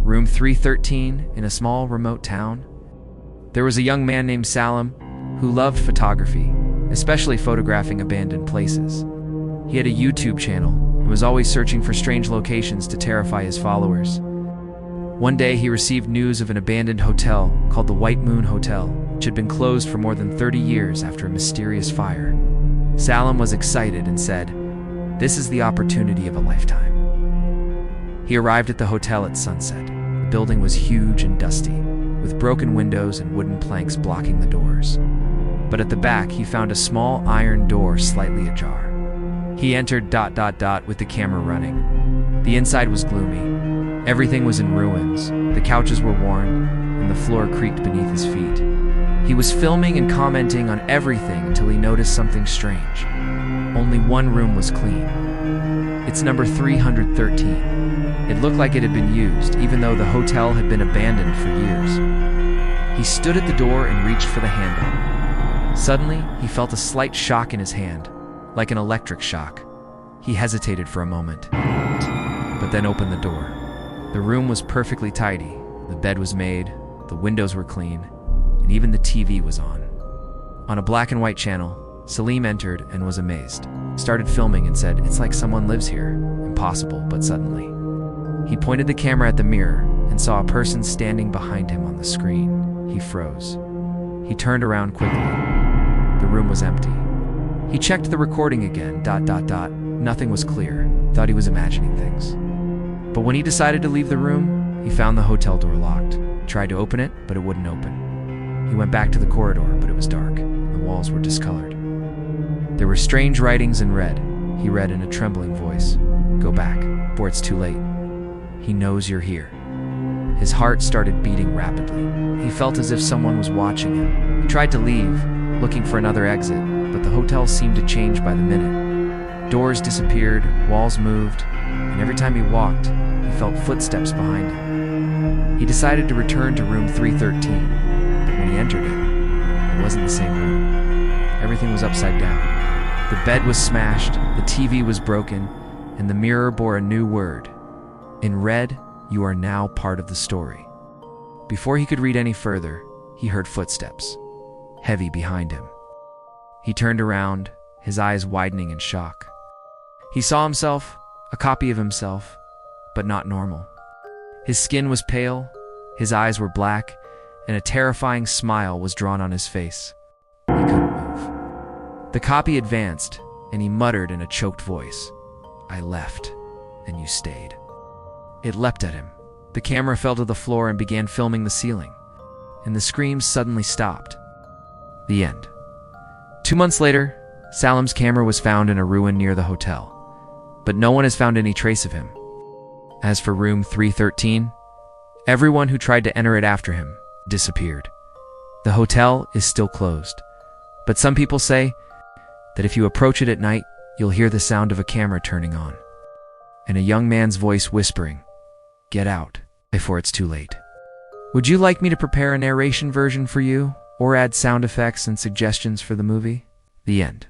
Room 313 in a small, remote town. There was a young man named Salim who loved photography, especially photographing abandoned places. He had a YouTube channel and was always searching for strange locations to terrify his followers. One day, he received news of an abandoned hotel called the White Moon Hotel, which had been closed for more than 30 years after a mysterious fire. Salim was excited and said, "This is the opportunity of a lifetime." He arrived at the hotel at sunset. The building was huge and dusty, with broken windows and wooden planks blocking the doors. But at the back, he found a small iron door slightly ajar. He entered ... with the camera running. The inside was gloomy. Everything was in ruins. The couches were worn, and the floor creaked beneath his feet. He was filming and commenting on everything until he noticed something strange. Only one room was clean. It's number 313. It looked like it had been used, even though the hotel had been abandoned for years. He stood at the door and reached for the handle. Suddenly, he felt a slight shock in his hand, like an electric shock. He hesitated for a moment, but then opened the door. The room was perfectly tidy. The bed was made, the windows were clean, and even the TV was on. On a black and white channel, Salim entered and was amazed. Started filming and said, "It's like someone lives here." Impossible, but suddenly. He pointed the camera at the mirror and saw a person standing behind him on the screen. He froze. He turned around quickly. The room was empty. He checked the recording again, ... Nothing was clear. Thought he was imagining things. But when he decided to leave the room, he found the hotel door locked. He tried to open it, but it wouldn't open. He went back to the corridor, but it was dark. The walls were discolored. There were strange writings in red. He read in a trembling voice, "Go back, for it's too late. He knows you're here." His heart started beating rapidly. He felt as if someone was watching him. He tried to leave, looking for another exit, but the hotel seemed to change by the minute. Doors disappeared, walls moved, and every time he walked, he felt footsteps behind him. He decided to return to room 313, but when he entered it wasn't the same room. Everything was upside down. The bed was smashed, the TV was broken, and the mirror bore a new word. In red, "You are now part of the story." Before he could read any further, he heard footsteps, heavy behind him. He turned around, his eyes widening in shock. He saw himself, a copy of himself, but not normal. His skin was pale, his eyes were black, and a terrifying smile was drawn on his face. He couldn't move. The copy advanced, and he muttered in a choked voice, "I left, and you stayed." It leapt at him. The camera fell to the floor and began filming the ceiling, and the screams suddenly stopped. The end. 2 months later, Salim's camera was found in a ruin near the hotel, but no one has found any trace of him. As for room 313, everyone who tried to enter it after him disappeared. The hotel is still closed, but some people say that if you approach it at night, you'll hear the sound of a camera turning on, and a young man's voice whispering, "Get out, before it's too late." Would you like me to prepare a narration version for you, or add sound effects and suggestions for the movie? The end.